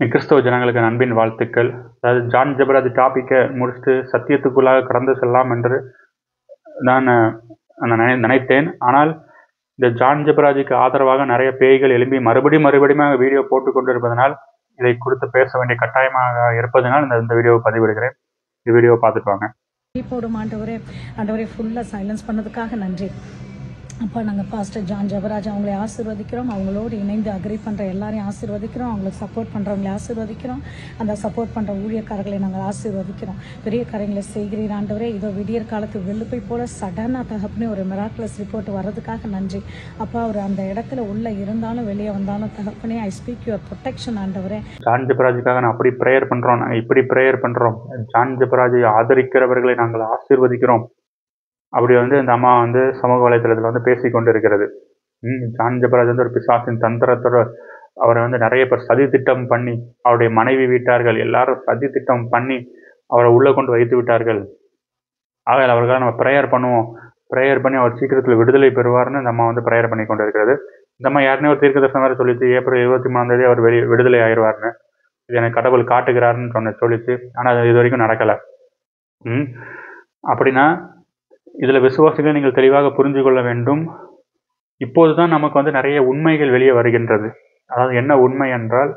கிறிஸ்தவ ஜனங்களுக்கு அன்பின் வாழ்த்துக்கள். அதாவது ஜான் ஜெபராஜ் டாப்பிக்கை முடிச்சுட்டு சத்தியத்துக்குள்ளாக கடந்து செல்லலாம் என்று நான் நினைத்தேன். ஆனால் இந்த ஜான் ஜெபராஜுக்கு ஆதரவாக நிறைய பேய்கள் எழும்பி மறுபடியும் வீடியோ போட்டு கொண்டு இருப்பதனால் இதை குறித்து பேச வேண்டிய கட்டாயமாக இருப்பதனால் இந்த வீடியோவை பதிவிடுகிறேன். இந்த வீடியோவை பார்த்துட்டு வாங்க. போடும் ஆண்டவரே ஃபுல்லாக சைலன்ஸ் பண்ணதுக்காக நன்றி அப்பா. நாங்கள் பாஸ்டர் ஜான் ஜெபராஜ் அவங்களை ஆசீர்வதிக்கிறோம். அவங்களோடு இணைந்து அக்ரி பண்ணுற எல்லாரையும் ஆசீர்வதிக்கிறோம். அவங்களுக்கு சப்போர்ட் பண்ணுறவங்களை ஆசீர்வதிக்கிறோம். அந்த சப்போர்ட் பண்ணுற ஊழியக்காரர்களை நாங்கள் ஆசீர்வதிக்கிறோம். பெரிய காரியங்களை செய்கிறீர் ஆண்டவரே. இதோ விடியற் காலத்து வெள்ளுப்பை போல சடனாக தகப்பனே ஒரு மிராக்குலஸ் ரிப்போர்ட் வர்றதுக்காக நன்றி அப்பா. அவர் அந்த இடத்துல உள்ள இருந்தாலும் வெளியே வந்தாலும் தகப்பனே ஐ ஸ்பீக் யுவர் ப்ரொடெக்ஷன் ஆண்டவரே. ஜான் ஜெபராஜுக்காக நான் அப்படி ப்ரேயர் பண்ணுறோம், இப்படி ப்ரேயர் பண்ணுறோம். ஜான் ஜெபராஜை ஆதரிக்கிறவர்களை நாங்கள் ஆசீர்வதிக்கிறோம். அப்படி இந்த அம்மா சமூக வலைத்தளத்தில் பேசி கொண்டு இருக்கிறது. ஜான் ஜெபராஜ் ஒரு பிசாசின் தந்திரத்தோட அவரை நிறைய பேர் சதி திட்டம் பண்ணி, அவருடைய மனைவி வீட்டார்கள் எல்லாரும் சதி திட்டம் பண்ணி அவரை உள்ளே கொண்டு வைத்து விட்டார்கள். ஆகையால் அவர்களுக்காக நம்ம ப்ரேயர் பண்ணுவோம். ப்ரேயர் பண்ணி அவர் சீக்கிரத்தில் விடுதலை பெறுவார்னு இந்த அம்மா ப்ரேயர் பண்ணி கொண்டு இருக்கிறது. இந்த அம்மா யாருனே ஒரு தீர்க்கதரிசனம் வேறு சொல்லிச்சு, ஏப்ரல் 23 அவர் விடுதலை ஆயிடுவார்னு. இது எனக்கு கடவுள் காட்டுகிறாருன்னு சொல்லிச்சு. ஆனால் அது இது வரைக்கும் நடக்கலை. அப்படின்னா இதில் விசுவாசிகளை நீங்கள் தெளிவாக புரிஞ்சு கொள்ள வேண்டும். இப்போது தான் நமக்கு நிறைய உண்மைகள் வெளியே வருகின்றது. அதாவது என்ன உண்மை என்றால்,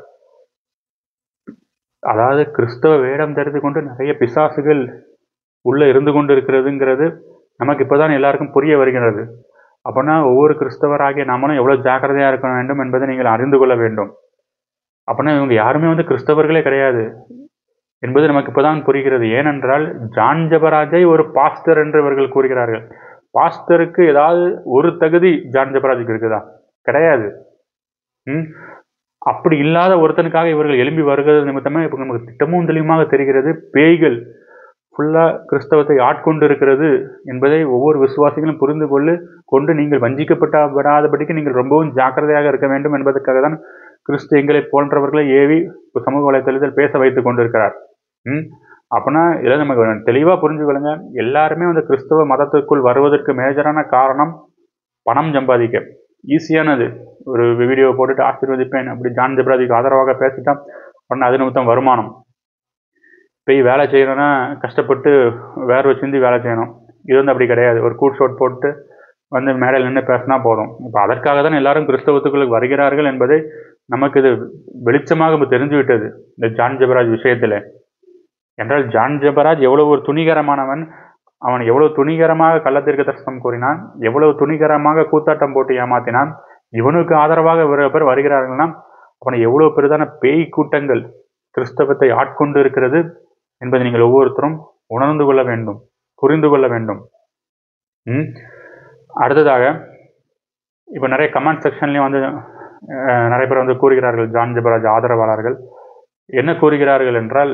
அதாவது கிறிஸ்தவ வேடம் தெரிந்து கொண்டு நிறைய பிசாசுகள் உள்ளே இருந்து கொண்டு இருக்கிறதுங்கிறது நமக்கு இப்போதான் எல்லாருக்கும் புரிய வருகிறது. அப்படின்னா ஒவ்வொரு கிறிஸ்தவராகிய நாமளும் எவ்வளோ ஜாக்கிரதையாக இருக்க வேண்டும் என்பதை நீங்கள் அறிந்து கொள்ள வேண்டும். அப்படின்னா இவங்க யாருமே கிறிஸ்தவர்களே கிடையாது என்பது நமக்கு இப்போதான் புரிகிறது. ஏனென்றால் ஜான் ஜெபராஜை ஒரு பாஸ்டர் என்று இவர்கள் கூறுகிறார்கள். பாஸ்டருக்கு ஏதாவது ஒரு தகுதி ஜான் ஜெபராஜுக்கு இருக்குதா? கிடையாது. அப்படி இல்லாத ஒருத்தனுக்காக இவர்கள் எழும்பி வருகிறது நிமித்தமாக இப்போ நமக்கு திட்டமும் தெளிவாக தெரிகிறது. பேய்கள் ஃபுல்லாக கிறிஸ்தவத்தை ஆட்கொண்டு இருக்கிறது என்பதை ஒவ்வொரு விசுவாசிகளும் புரிந்து கொண்டு நீங்கள் வஞ்சிக்கப்படாதபடிக்கு நீங்கள் ரொம்பவும் ஜாக்கிரதையாக இருக்க வேண்டும் என்பதற்காக தான் கிறிஸ்து எங்களை போன்றவர்களை ஏவி சமூக வலைத்தளத்தில் பேச வைத்து கொண்டிருக்கிறார். அப்படின்னா இதில் நமக்கு தெளிவாக புரிஞ்சுக்கொள்ளுங்க. எல்லாருமே கிறிஸ்தவ மதத்துக்குள் வருவதற்கு மேஜரான காரணம் பணம் சம்பாதிக்க. ஈஸியானது. ஒரு வீடியோ போட்டுட்டு ஆசீர்வதிப்பேன் அப்படி ஜான் ஜெபராஜுக்கு ஆதரவாக பேசிட்டான் உடனே அது நிமித்தம் வருமானம். போய் வேலை செய்யணும்னா கஷ்டப்பட்டு வேர்வை சிந்தி வேலை செய்யணும். இது அப்படி கிடையாது. ஒரு கூட் ஷோட் போட்டு மேடையில் நின்று பேசினா போதும். இப்போ அதற்காக தான் எல்லாரும் கிறிஸ்தவத்துக்குள்ள வருகிறார்கள் என்பதை நமக்கு இது வெளிச்சமாக தெரிஞ்சு விட்டது இந்த ஜான் ஜெபராஜ் விஷயத்தில். என்றால் ஜான் ஜெபராஜ் எவ்வளவு ஒரு துணிகரமானவன், அவன் எவ்வளவு துணிகரமாக கள்ளத்தீர்க்க தரிசனம் கூறினான், எவ்வளவு துணிகரமாக கூத்தாட்டம் போட்டு ஏமாத்தினான். இவனுக்கு ஆதரவாக பேர் வருகிறார்கள்னா அவனை எவ்வளவு பெரிதான பேய் கூட்டங்கள் கிறிஸ்தவத்தை ஆட்கொண்டு இருக்கிறது என்பதை நீங்கள் ஒவ்வொருத்தரும் உணர்ந்து கொள்ள வேண்டும், புரிந்து கொள்ள வேண்டும். அடுத்ததாக இப்போ நிறைய கமெண்ட் செக்ஷன்லேயும் நிறைய பேர் கூறுகிறார்கள், ஜான் ஜெபராஜ் ஆதரவாளர்கள் என்ன கூறுகிறார்கள் என்றால்,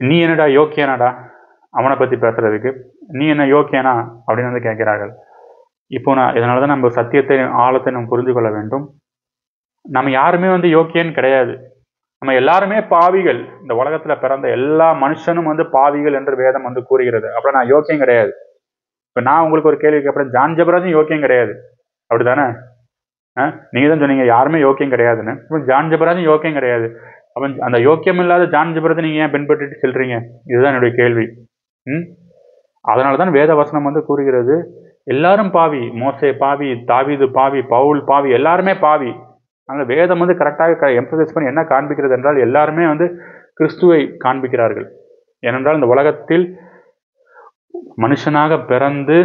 நீ என்னடா யோக்கியனாடா அவனை பற்றி பேசுறதுக்கு, நீ என்ன யோக்கியனா அப்படின்னு கேட்கிறார்கள். இப்போ இதனால தான் நம்ம சத்தியத்தை ஆழத்தை நம்ம புரிந்து கொள்ள வேண்டும். நம்ம யாருமே யோக்கியன்னு கிடையாது. நம்ம எல்லாருமே பாவிகள். இந்த உலகத்தில் பிறந்த எல்லா மனுஷனும் பாவிகள் என்று வேதம் கூறுகிறது. அப்புறம் நான் யோக்கியம் கிடையாது. இப்போ நான் உங்களுக்கு ஒரு கேள்வி கேட்பேன், ஜான் ஜெபராஜும் யோக்கியம் கிடையாது அப்படித்தானே? நீங்கள் தான் சொன்னீங்க யாருமே யோக்கியம் கிடையாதுன்னு. இப்போ ஜான் ஜெபராஜும் யோக்கியம் கிடையாது. அப்போ அந்த யோக்கியம் இல்லாத ஜான் ஜெபராஜை நீங்கள் ஏன் பின்பற்றிட்டு செல்றீங்க? இதுதான் என்னுடைய கேள்வி. அதனால தான் வேத வசனம் கூறுகிறது, எல்லாரும் பாவி. மோசே பாவி, தாவீது பாவி, பவுல் பாவி, எல்லாருமே பாவி. அந்த வேதம் கரெக்டாக எம்பசைஸ் பண்ணி என்ன காண்பிக்கிறது என்றால், எல்லாருமே கிறிஸ்துவை காண்பிக்கிறார்கள். ஏனென்றால் இந்த உலகத்தில் மனுஷனாக பிறந்து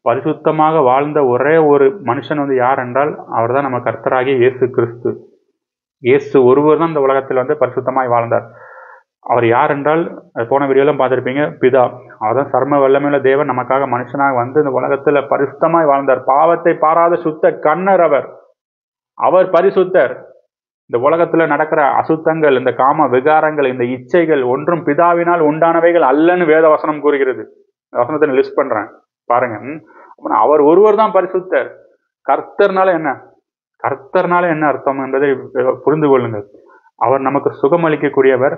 பரிசுத்தமாக வாழ்ந்த ஒரே ஒரு மனுஷன் யார் என்றால் அவர் தான் நம்ம கர்த்தராகிய இயேசு கிறிஸ்து. இயேசு ஒருவர் தான் இந்த உலகத்தில் பரிசுத்தமாய் வாழ்ந்தார். அவர் யார் என்றால் போன வீடியோலாம் பார்த்துருப்பீங்க, பிதா. அவர் தான் சர்ம வல்லமையுள்ள தேவன் நமக்காக மனுஷனாக இந்த உலகத்தில் பரிசுத்தமாய் வாழ்ந்தார். பாவத்தை பாராத சுத்த கண்ணர் அவர் பரிசுத்தர். இந்த உலகத்தில் நடக்கிற அசுத்தங்கள், இந்த காம விகாரங்கள், இந்த இச்சைகள் ஒன்றும் பிதாவினால் உண்டானவைகள் அல்லன்னு வேத வசனம் கூறுகிறது. வசனத்தை லிஸ்ட் பண்றேன் பாருங்க. அவர் ஒருவர் தான் பரிசுத்தர். கர்த்தர்னால என்ன அர்த்தம் என்பதை புரிந்து கொள்ளுங்கள். அவர் நமக்கு சுகம் அளிக்கக்கூடியவர்.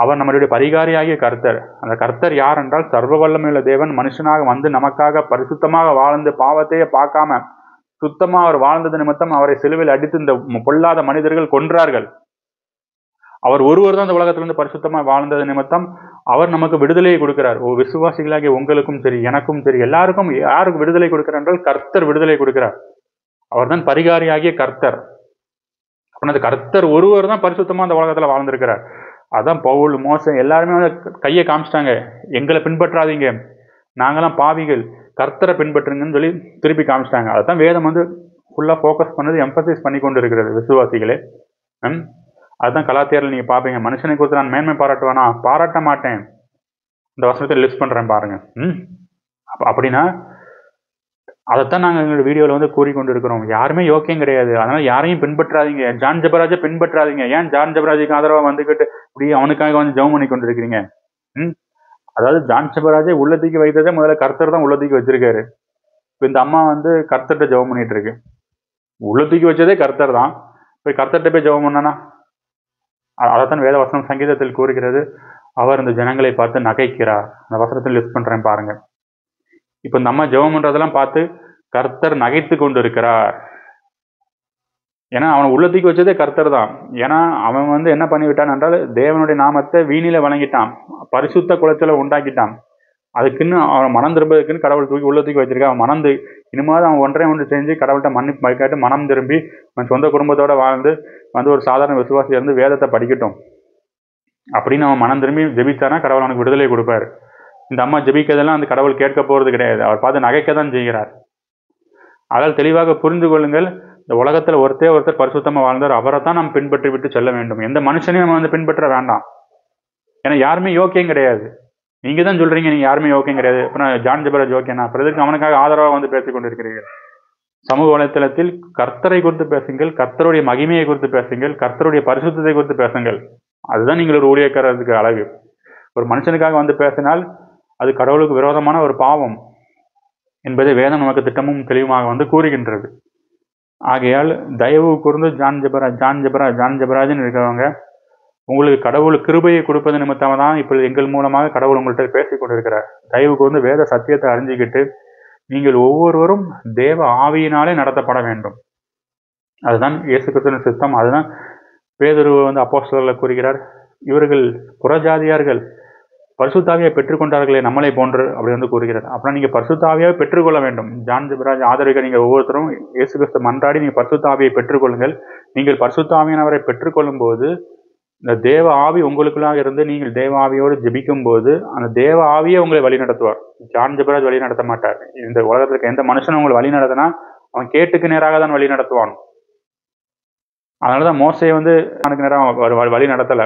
அவர் நம்மளுடைய பரிகாரியாகிய கர்த்தர். அந்த கர்த்தர் யார் என்றால் சர்வ வல்லமையுள்ள தேவன் மனுஷனாக நமக்காக பரிசுத்தமாக வாழ்ந்து பாவத்தையே பார்க்காம சுத்தமா அவர் வாழ்ந்தது நிமித்தம் அவரை சிலுவையில் அடித்து இந்த பொல்லாத மனிதர்கள் கொன்றார்கள். அவர் ஒருவர் தான் இந்த உலகத்திலிருந்து பரிசுத்தமா வாழ்ந்தது நிமித்தம் அவர் நமக்கு விடுதலையை கொடுக்கிறார். விசுவாசிகளாகிய உங்களுக்கும் சரி, எனக்கும் சரி, எல்லாருக்கும் யாருக்கு விடுதலை கொடுக்கிறார் என்றால் கர்த்தர் விடுதலை கொடுக்கிறார். அவர் தான் பரிகாரியாகிய கர்த்தர். அந்த கர்த்தர் ஒருவர் தான் பரிசுத்தமா அந்த உலகத்துல வாழ்ந்திருக்கிறார். அதான் பவுல், மோசே எல்லாருமே கையை காமிச்சிட்டாங்க, எங்களை பின்பற்றாதீங்க, நாங்களாம் பாவிகள், கர்த்தரை பின்பற்றுங்கன்னு சொல்லி திருப்பி காமிச்சிட்டாங்க. அதான் வேதம் ஃபுல்லா ஃபோக்கஸ் பண்ணது, எம்பசைஸ் பண்ணி கொண்டு இருக்கிறது விசுவாசிகளே. அதுதான் கலாத்தியரில் நீங்க பாப்பீங்க, மனுஷனை குறித்து நான் மேன்மை பாராட்டுவேனா? பாராட்ட மாட்டேன். இந்த வசனத்தை லிஸ்ட் பண்றேன் பாருங்க. அப்படின்னா அதைத்தான் நாங்கள் எங்களோட வீடியோவில் கூறிக்கொண்டு இருக்கிறோம். யாருமே யோக்கியம் கிடையாது, அதனால யாரையும் பின்பற்றாதீங்க. ஜான் ஜெபராஜை பின்பற்றாதீங்க. ஏன் ஜான் ஜெபராஜுக்கு ஆதரவாக வந்துக்கிட்டு இப்படி அவனுக்காக ஜெபம் பண்ணி கொண்டு இருக்கிறீங்க? அதாவது ஜான் ஜெபராஜை உள்ளத்துக்கு வைத்ததே முதல்ல கர்த்தர் தான் உள்ளத்துக்கு வச்சிருக்காரு. இப்போ இந்த அம்மா கர்த்தர்கிட்ட ஜெபம் பண்ணிட்டு இருக்கு. உள்ளத்துக்கு வச்சதே கர்த்தர் தான், போய் கர்த்தர்கிட்ட போய் ஜெபம் பண்ணனா? அதைத்தான் வேதவசனம் சங்கீதத்தில் கூறுகிறது, அவர் இந்த ஜனங்களை பார்த்து நகைக்கிறார். அந்த வசனத்தில் லிஸ்ட் பண்றேன் பாருங்க. இப்ப இந்த அம்மா ஜெபம் பண்றதெல்லாம் பார்த்து கர்த்தர் நகைத்து கொண்டு இருக்கிறார். ஏன்னா அவனை உள்ளத்துக்கு வச்சதே கர்த்தர் தான். ஏன்னா அவன் என்ன பண்ணிவிட்டான் என்றால் தேவனுடைய நாமத்தை வீணில வணங்கிட்டான், பரிசுத்த குலைச்சலை உண்டாக்கிட்டான். அதுக்குன்னு அவன் மனம் திரும்பதுக்குன்னு கடவுள் தூக்கி உள்ளத்துக்கு வச்சிருக்கான். அவன் மனந்து இனிமாவது அவன் ஒன்று செஞ்சு கடவுள்கிட்ட மன்னிப்பு கேட்டு மனம் திரும்பி அவன் சொந்த குடும்பத்தோட வாழ்ந்து ஒரு சாதாரண விசுவாசியா இருந்து வேதத்தை படிக்கட்டும் அப்படின்னு அவன் மனம் திரும்பி ஜெபிச்சானா கடவுள் அவனுக்கு விடுதலை கொடுப்பாரு. இந்த அம்மா ஜெபிக்கிறதெல்லாம் அந்த கடவுள் கேட்க போறது கிடையாது, அவர் பார்த்து நகைக்க தான் செய்கிறார். அதால் தெளிவாக புரிந்து கொள்ளுங்கள், இந்த உலகத்துல ஒருத்தர் பரிசுத்தமா வாழ்ந்தார், அவரை தான் நாம் பின்பற்றி விட்டு செல்ல வேண்டும். எந்த மனுஷனையும் நம்ம பின்பற்ற வேண்டாம். ஏன்னா யாருமே யோக்கியம் கிடையாது. நீங்க தான் சொல்றீங்க நீங்க யாருமே யோக்கியம் கிடையாது. அப்புறம் ஜான் ஜெபராஜ் யோக்கியனா? அப்புறம் அவனுக்காக ஆதரவாக பேசிக் கொண்டிருக்கிறீர்கள். சமூக வலைத்தளத்தில் கர்த்தரை குறித்து பேசுங்கள், கர்த்தருடைய மகிமையை குறித்து பேசுங்கள், கர்த்தருடைய பரிசுத்தத்தை குறித்து பேசுங்கள். அதுதான் நீங்கள் ஒரு ஊழியக்காரருக்கு அழகு. ஒரு மனுஷனுக்காக பேசினால் அது கடவுளுக்கு விரோதமான ஒரு பாவம் என்பதை வேதம் நமக்கு திட்டமும் தெளிவுமாக கூறுகின்றது. ஆகையால் தயவு கூர்ந்து ஜான் ஜெபராஜ்னு இருக்கிறவங்க, உங்களுக்கு கடவுள் கிருபையை கொடுப்பது நிமித்தமாக தான் இப்போ எங்கள் மூலமாக கடவுள் உங்கள்கிட்ட பேசிக் கொண்டிருக்கிறார். தயவு கூர்ந்து வேத சத்தியத்தை அறிஞ்சிக்கிட்டு நீங்கள் ஒவ்வொருவரும் தேவ ஆவியினாலே நடத்தப்பட வேண்டும். அதுதான் இயேசு கிறிஸ்துவின் சித்தம். அதுதான் பேதுரு அப்போஸ்தலர்ல கூறுகிறார், இவர்கள் புறஜாதியார்கள் பரிசுத்தாவியை பெற்றுக்கொண்டார்களே நம்மளை போன்று அப்படி கூறுகிறார். அப்படின்னா நீங்க பரிசுத்தாவியாவை பெற்றுக்கொள்ள வேண்டும். ஜான் ஜெபராஜ் ஆதரவிக்க நீங்க ஒவ்வொருத்தரும் இயேசு கிறிஸ்து மன்றாடி நீங்க பரிசுத்தாவியை பெற்றுக்கொள்ளுங்கள். நீங்கள் பரிசுத்தாவியானவரை பெற்றுக்கொள்ளும் போது இந்த தேவ ஆவி உங்களுக்குள்ளாக இருந்து நீங்கள் தேவ ஆவியோடு ஜெபிக்கும் போது அந்த தேவ ஆவியே உங்களை வழி நடத்துவார். ஜான் ஜெபராஜ் வழி நடத்த மாட்டார். இந்த உலகத்திற்கு எந்த மனுஷனும் உங்களை வழி நடத்தினா அவன் கேட்டுக்கு நேராக தான் வழி நடத்துவான். அதனாலதான் மோசே அவனுக்கு நேரம் வழி நடத்தல.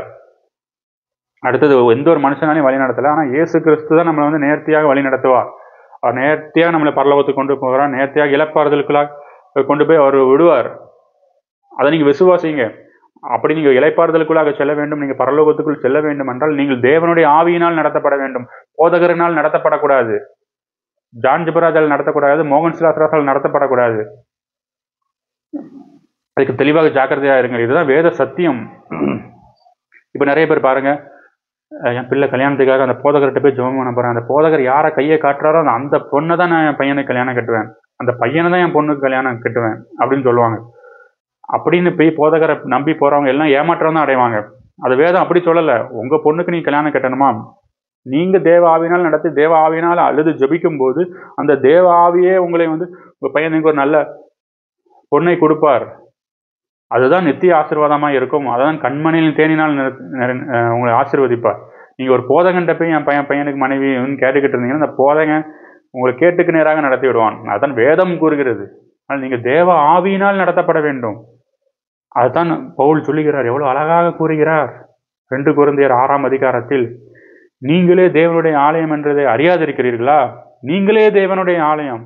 அடுத்தது எந்த ஒரு மனுஷனாலையும் வழி நடத்தல. ஆனா இயேசு கிறிஸ்து தான் நம்மளை நேர்த்தியாக வழி நடத்துவார். அவர் நேர்த்தியாக நம்மளை பரலோகத்துக்கு கொண்டு போகிறார், நேர்த்தியாக இளைப்பாறுதலுக்குள்ளாக கொண்டு போய் அவர் விடுவார். அதை நீங்க விசுவாசிங்க. அப்படி நீங்க இளைப்பாறுதலுக்குள்ளாக செல்ல வேண்டும், நீங்க பரலோகத்துக்குள் செல்ல வேண்டும் என்றால் நீங்கள் தேவனுடைய ஆவியினால் நடத்தப்பட வேண்டும், போதகரினால் நடத்தப்படக்கூடாது, ஜான் ஜெபராஜால் நடத்தக்கூடாது, மோகன் சிலாசராசால் நடத்தப்படக்கூடாது. அதுக்கு தெளிவாக ஜாக்கிரதையா இருங்க. இதுதான் வேத சத்தியம். இப்ப நிறைய பேர் பாருங்க, என் பிள்ளை கல்யாணத்துக்காக அந்த போதகர்கிட்ட போய் ஜெபம் பண்ண போறேன், அந்த போதகர் யாரை கையை காட்டுறாரோ அந்த பொண்ணை தான் நான் என் பையனுக்கு கல்யாணம் கட்டுவேன், அந்த பையனை தான் என் பொண்ணுக்கு கல்யாணம் கட்டுவேன் அப்படின்னு சொல்லுவாங்க. அப்படின்னு போய் போதகரை நம்பி போறவங்க எல்லாம் ஏமாற்றம் தான் அடைவாங்க. அது வேதம் அப்படி சொல்லல. உங்க பொண்ணுக்கு நீ கல்யாணம் கட்டணுமா, நீங்க தேவ ஆவினால் நடத்தி தேவ ஆவினால் அழுது ஜெபிக்கும் போது அந்த தேவ ஆவியே உங்களை உங்க பையனுக்கு ஒரு நல்ல பொண்ணை கொடுப்பார். அதுதான் நித்திய ஆசீர்வாதமா இருக்கும். அதான் கண்மணியில் தேனினால் உங்களை ஆசீர்வதிப்பார். நீங்க ஒரு போதகன்ட்ட போய் என் பையனுக்கு மனைவி கேட்டுக்கிட்டு இருந்தீங்கன்னா அந்த போதகன் உங்களை கேட்டுக்கு நேராக நடத்தி விடுவான். அதுதான் வேதம் கூறுகிறது. ஆனால் நீங்க தேவ ஆவியினால் நடத்தப்பட வேண்டும். அதுதான் பவுல் சொல்லுகிறார், எவ்வளவு அழகாக கூறுகிறார் 2 கொரிந்தியர் 6ஆம் அதிகாரத்தில், நீங்களே தேவனுடைய ஆலயம் என்றதை அறியாதிருக்கிறீர்களா? நீங்களே தேவனுடைய ஆலயம்,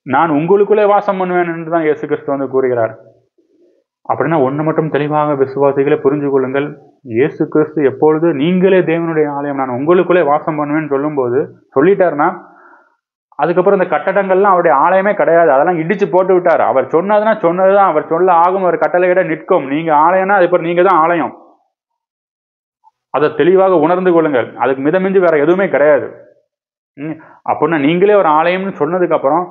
நான் உங்களுக்குள்ளே வாசம் பண்ணுவேன் என்றுதான் இயேசு கிறிஸ்து கூறுகிறார். அப்படின்னா ஒன்று மட்டும் தெளிவாக விசுவாசிகளை புரிஞ்சு கொள்ளுங்கள், இயேசு கிறிஸ்து எப்பொழுது நீங்களே தேவனுடைய ஆலயம், நான் உங்களுக்குள்ளே வாசம் பண்ணுவேன்னு சொல்லும்போது சொல்லிட்டாருன்னா அதுக்கப்புறம் இந்த கட்டடங்கள்லாம் அவருடைய ஆலயமே கிடையாது, அதெல்லாம் இடிச்சு போட்டு விட்டார். அவர் சொன்னதுன்னா சொன்னதுதான், அவர் சொல்ல ஆகும், அவர் கட்டளையிட நிற்கும். நீங்க ஆலயம்னா அதுக்கப்புறம் நீங்க தான் ஆலயம். அதை தெளிவாக உணர்ந்து கொள்ளுங்கள். அதுக்கு மிதமிஞ்சி வேற எதுவுமே கிடையாது. அப்படின்னா நீங்களே ஒரு ஆலயம்னு சொன்னதுக்கு அப்புறம்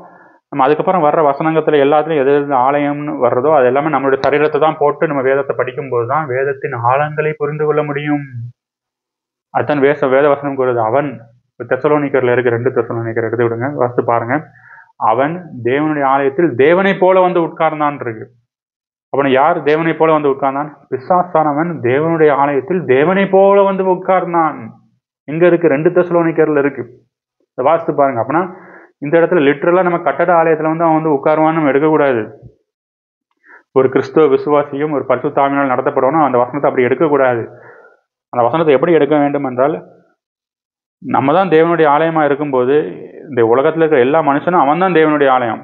நம்ம அதுக்கப்புறம் வர்ற வசனங்கத்தில் எல்லாத்துலையும் எது எது ஆலயம்னு வர்றதோ அது எல்லாமே நம்மளுடைய சரீரத்தை தான் போட்டு நம்ம வேதத்தை படிக்கும்போது தான் வேதத்தின் ஆழங்களை புரிந்து கொள்ள முடியும். அதுதான் வேத வசனம் கூறுது. அவன் தெசலோனிக்கர்ல இருக்கு, 2 தெசலோனிக்கர் எடுத்து விடுங்க, வாசித்து பாருங்க. அவன் தேவனுடைய ஆலயத்தில் தேவனை போல வந்து உட்கார்ந்தான் இருக்கு. அவனை யார் தேவனை போல வந்து உட்கார்ந்தான்? பிசாசானவன் தேவனுடைய ஆலயத்தில் தேவனை போல வந்து உட்கார்ந்தான். இங்க இருக்கு, 2 தெசலோனிக்கர்ல இருக்கு. வாசித்து பாருங்க. அப்படின்னா இந்த இடத்துல லிட்டரலா நம்ம கட்டட ஆலயத்துல வந்து அவன் வந்து உட்காருவான்னு நம்ம எடுக்கக்கூடாது. ஒரு கிறிஸ்துவ விசுவாசியும் ஒரு பரிசுத்த ஆவியினால் நடத்தப்படணும், அந்த வசனத்தை அப்படி எடுக்கக்கூடாது. அந்த வசனத்தை எப்படி எடுக்க வேண்டும் என்றால், நம்ம தான் தேவனுடைய ஆலயமா இருக்கும்போது இந்த உலகத்துல இருக்கிற எல்லா மனுஷனும் அவன் தான் தேவனுடைய ஆலயம்.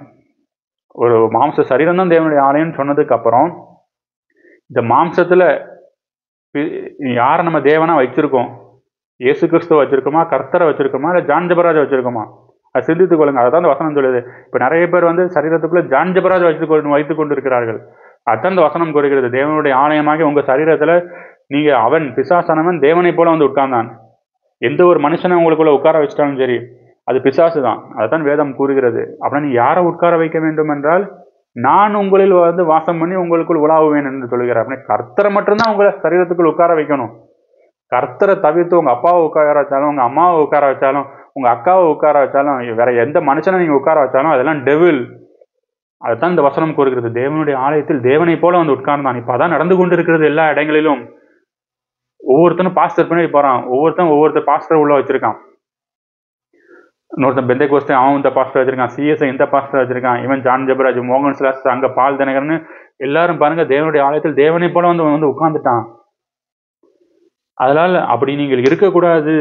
ஒரு மாம்ச சரீரம் தான் தேவனுடைய ஆலயம்னு சொன்னதுக்கு அப்புறம் இந்த மாம்சத்துல யாரை நம்ம தேவனா வச்சிருக்கோம்? இயேசு கிறிஸ்துவ வச்சிருக்கோமா, கர்த்தரை வச்சிருக்கோமா, இல்லை ஜான் ஜெபராஜ் வச்சிருக்கோமா? அது சிந்தித்துக் கொள்ளுங்க. அதுதான் இந்த வசனம் சொல்லுது. இப்போ நிறைய பேர் வந்து சரீரத்துக்குள்ள ஜான் ஜெபராஜ் வைத்துக் கொண்டு இருக்கிறார்கள். அதுதான் இந்த வசனம் கூறுகிறது. தேவனுடைய ஆலயமாகி உங்க சரீரத்துல நீங்க அவன் பிசாசானவன் தேவனை போல வந்து உட்கார்ந்தான். எந்த ஒரு மனுஷனை உங்களுக்குள்ள உட்கார வச்சிட்டாலும் சரி, அது பிசாசு தான். அதுதான் வேதம் கூறுகிறது. அப்படின்னா நீ யாரை உட்கார வைக்க வேண்டும் என்றால், நான் உங்களில் வந்து வாசம் பண்ணி உங்களுக்குள் உலாவுவேன் என்று சொல்லுகிறார். அப்படின்னா கர்த்தரை மட்டும்தான் உங்களை சரீரத்துக்குள் உட்கார வைக்கணும். கர்த்தரை தவிர்த்து உங்க அப்பாவை உட்கார வச்சாலும், உங்க அம்மாவை உட்கார வச்சாலும், உங்க அக்காவை உட்கார வச்சாலும், வேற எந்த மனுஷனை நீங்க உட்கார வச்சாலும் அதெல்லாம் டெவில். அதுதான் இந்த வசனம் கூறுகிறது. தேவனுடைய ஆலயத்தில் தேவனை போல வந்து உட்கார்ந்தான். இப்ப அதான் நடந்து கொண்டு இருக்கிறது எல்லா இடங்களிலும். ஒவ்வொருத்தனும் பாஸ்டர் பண்ணி போறான். ஒவ்வொருத்தர் பாஸ்டர் உள்ள வச்சிருக்கான். இன்னொருத்தன் பெந்தை கோஸ்டே அவன் இந்த பாஸ்டர் வச்சிருக்கான், சிஎஸ்ஐ இந்த பாஸ்டர் வச்சிருக்கான், இவன் ஜான் ஜெபராஜ், மோகன் சிலாஸ், அங்க பால் தினகர்னு எல்லாரும் பாருங்க தேவனுடைய ஆலயத்தில் தேவனை போல வந்து உட்கார்ந்துட்டான். அதனால் அப்படி நீங்கள் இருக்கக்கூடாது.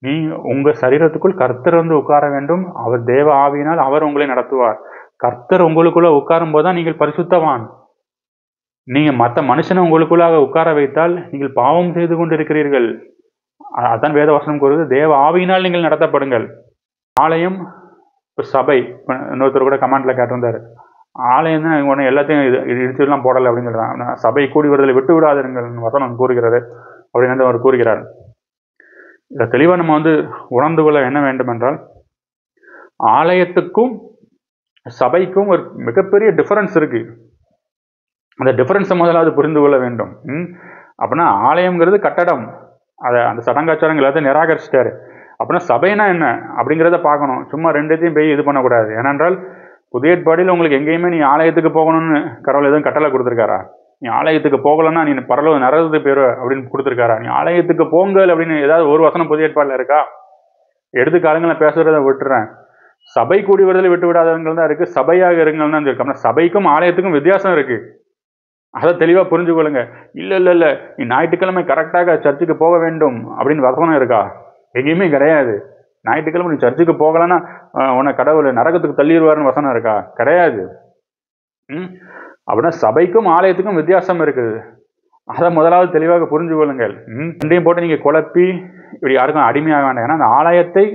நீ உங்க சரீரத்துக்குள் கர்த்தர் வந்து உட்கார வேண்டும். அவர் தேவ ஆவியினால் அவர் உங்களை நடத்துவார். கர்த்தர் உங்களுக்குள்ள உட்காரும் போதுதான் நீங்கள் பரிசுத்தவான். நீங்க மற்ற மனுஷனை உங்களுக்குள்ளாக உட்கார வைத்தால் நீங்கள் பாவம் செய்து கொண்டு இருக்கிறீர்கள். அதான் வேத வசனம் கூறுவது, தேவ ஆவியினால் நீங்கள் நடத்தப்படுங்கள். ஆலயம் சபை. இன்னொருத்தர் கூட கமெண்ட்ல கேட்டிருந்தாரு, ஆலயம் தான் உடனே எல்லாத்தையும் இடிச்சுலாம் போடலை அப்படின்னு சொல்றாங்க. சபை கூடி வருதலை விட்டு விடாதீர்கள் வசனம் கூறுகிறது அப்படின்னு அவர் கூறுகிறார். இதை தெளிவாக நம்ம வந்து உணர்ந்து கொள்ள என்ன வேண்டும் என்றால், ஆலயத்துக்கும் சபைக்கும் ஒரு மிகப்பெரிய டிஃபரன்ஸ் இருக்கு. அந்த டிஃபரன்ஸை முதலாவது புரிந்து கொள்ள வேண்டும். அப்படின்னா ஆலயம்ங்கிறது கட்டடம், அதை அந்த சடங்காச்சாரங்கள் எல்லாத்தையும் நிராகரிச்சிட்டாரு. அப்படின்னா சபைனா என்ன அப்படிங்கிறத பார்க்கணும். சும்மா ரெண்டுத்தையும் போய் இது பண்ணக்கூடாது. ஏனென்றால் புதிய ஏற்பாடில் உங்களுக்கு எங்கேயுமே நீ ஆலயத்துக்கு போகணும்னு கடவுள் எதுவும் கட்டளை கொடுத்துருக்காரா? நீ ஆலயத்துக்கு போகலன்னா நீ பரலோக நரகத்துக்கு போயிரு அப்படின்னு கொடுத்துருக்காரா? நீ ஆலயத்துக்கு போங்கள் அப்படின்னு ஏதாவது ஒரு வசனம் புதிய ஏற்பாடில் இருக்கா? எடுத்து காலங்களை பேசுறதை விட்டுறேன். சபை கூடி வருதலை விட்டு விடாதவங்கள் தான் இருக்கு, சபையாக இருங்கள் தான் இருக்கு. அப்படின்னா சபைக்கும் ஆலயத்துக்கும் வித்தியாசம் இருக்கு. அதை தெளிவாக புரிஞ்சு கொள்ளுங்க. இல்லை நீ ஞாயிற்றுக்கிழமை கரெக்டாக சர்ச்சுக்கு போக வேண்டும் அப்படின்னு வசனம் இருக்கா? எங்கேயுமே கிடையாது. ஞாயிற்றுக்கிழமை நீ சர்ச்சுக்கு போகலன்னா உன்னை கடவுள் நரகத்துக்கு தள்ளிடுவாருன்னு வசனம் இருக்கா? கிடையாது. அப்படின்னா சபைக்கும் ஆலயத்துக்கும் வித்தியாசம் இருக்குது. அதை முதலாவது தெளிவாக புரிஞ்சு கொள்ளுங்கள். ரெண்டையும் போட்டு நீங்க குழப்பி இப்படி யாருக்கும் அடிமையாக வேண்டாம். ஏன்னா அந்த ஆலயத்தை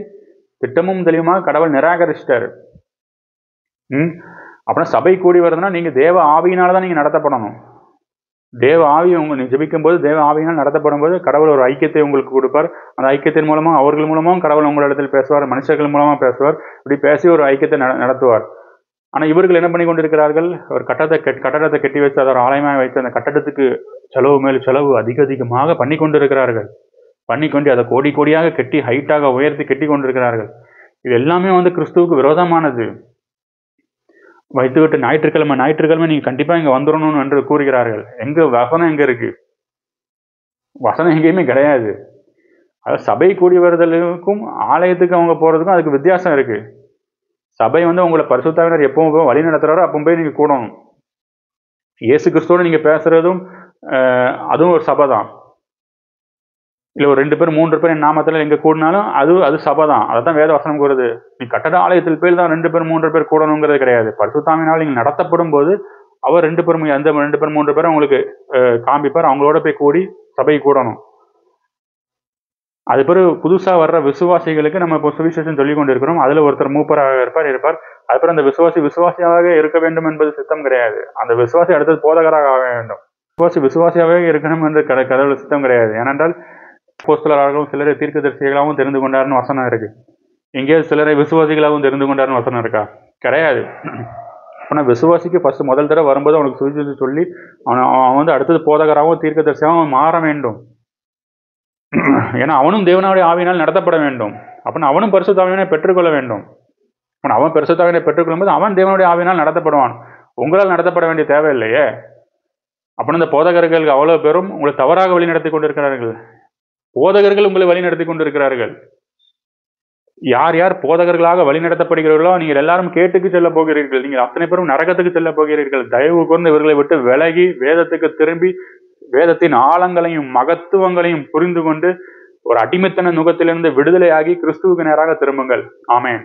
திட்டமும் தெளிவுமாக கடவுள் நிராகரிச்சிட்டாரு. அப்படின்னா சபை கூடி வருதுன்னா நீங்க தேவ ஆவியினால தான் நீங்க நடத்தப்படணும். தேவ ஆவி நீ ஜெபிக்கும் போது தேவ ஆவியினால் நடத்தப்படும் போது கடவுள் ஒரு ஐக்கியத்தை உங்களுக்கு கொடுப்பார். அந்த ஐக்கியத்தின் மூலமா அவர்கள் மூலமாகவும் கடவுள் உங்களிடத்தில் பேசுவார், மனுஷர்கள் மூலமா பேசுவார். இப்படி பேசி ஒரு ஐக்கியத்தை நடத்துவார். ஆனா இவர்கள் என்ன பண்ணி கொண்டிருக்கிறார்கள்? ஒரு கட்டடத்தை கட்டி வச்சு அதை ஒரு ஆலயமாக வைத்து அந்த கட்டடத்துக்கு செலவு மேல் செலவு அதிகமாக பண்ணி கொண்டிருக்கிறார்கள். பண்ணிக்கொண்டு அதை கோடி கோடியாக கட்டி ஹைட்டாக உயர்த்தி கட்டி கொண்டிருக்கிறார்கள். இது எல்லாமே வந்து கிறிஸ்துவுக்கு விரோதமானது. வைத்துவிட்டு ஞாயிற்றுக்கிழமை நீங்க கண்டிப்பா இங்க வந்துடணும் என்று கூறுகிறார்கள். எங்க வசனம் எங்க இருக்கு? வசனம் எங்கேயுமே கிடையாது. அதாவது சபை கூடி வருதலுக்கும் ஆலயத்துக்கு அவங்க போறதுக்கும் அதுக்கு வித்தியாசம் இருக்கு. சபை வந்து உங்களை பரிசுத்தாவினர் எப்பவும் வழி நடத்துறாரோ அப்போ போய் நீங்க கூடணும். இயேசு கிறிஸ்துவோட நீங்க பேசுறதும் அதுவும் ஒரு சபை தான். இல்லை ஒரு 2 பேர் 3 பேர் என் நாமத்தில் எங்கே கூடினாலும் அது சபை தான். அதை தான் வேத வசனம் கூறுது. நீ கட்டட ஆலயத்தில் பேர் தான் 2 பேர் 3 பேர் கூடணுங்கிறது கிடையாது. பரிசுத்தாவினால் நீங்கள் நடத்தப்படும் போது அவர் 2 பேர் 3 பேர் உங்களுக்கு காண்பிப்பார். அவங்களோட போய் கூடி சபை கூடணும். அது பிறகு புதுசாக வர்ற விசுவாசிகளுக்கு நம்ம இப்போ சுவிசேஷம் சொல்லிக் கொண்டு இருக்கிறோம். அதில் ஒருத்தர் மூப்பராக இருப்பார். அதுக்கப்புறம் அந்த விசுவாசியாக இருக்க வேண்டும் என்பது சித்தம் கிடையாது. அந்த விசுவாசி அடுத்தது போதகராக ஆக வேண்டும். விசுவாசியாகவே இருக்கணும் என்று கடவுள் சித்தம் கிடையாது. ஏனென்றால் அப்போஸ்தலராகவும் சிலரை தீர்க்கதரிசிகளாகவும் தெரிந்து கொண்டார்னு வசனம் இருக்கு. எங்கேயாவது சிலரை விசுவாசிகளாகவும் தெரிந்து கொண்டார்னு வசனம் இருக்கா? கிடையாது. ஆனால் விசுவாசிக்கு ஃபர்ஸ்ட் முதல் தடவை வரும்போது அவனுக்கு சுவிசேஷத்தை சொல்லி அவன் வந்து அடுத்தது போதகராகவும் தீர்க்கதரிசியாகவும் மாற வேண்டும். ஏன்னா அவனும் தேவனுடைய ஆவியினால் நடத்தப்பட வேண்டும். அப்படின்னா அவனும் பரிசுத்த ஆவியினை பெற்றுக்கொள்ள வேண்டும். ஆனால் அவன் பரிசுத்த ஆவியினை பெற்றுக்கொள்ளும் போது அவன் தேவனுடைய ஆவியினால் நடத்தப்படுவான். உங்களால் நடத்தப்பட வேண்டிய தேவையில்லையே. அப்படின்னு இந்த போதகர்கள் அவ்வளோ பேரும் உங்களை தவறாக வழி நடத்தி கொண்டிருக்கிறார்கள். போதகர்கள் உங்களை வழி நடத்தி கொண்டிருக்கிறார்கள். யார் யார் போதகர்களாக வழி நடத்தப்படுகிறீர்களோ நீங்கள் எல்லாரும் கேட்டுக்கு செல்ல போகிறீர்கள். நீங்கள் அத்தனை பேரும் நரகத்துக்கு செல்ல போகிறீர்கள். தயவு கூர்ந்து இவர்களை விட்டு விலகி வேதத்துக்கு திரும்பி வேதத்தின் ஆழங்களையும் மகத்துவங்களையும் புரிந்து கொண்டு ஒரு அடிமைத்தன நுகத்திலிருந்து விடுதலையாகி கிறிஸ்துவுக்கு நேராக திரும்புங்கள். ஆமென்.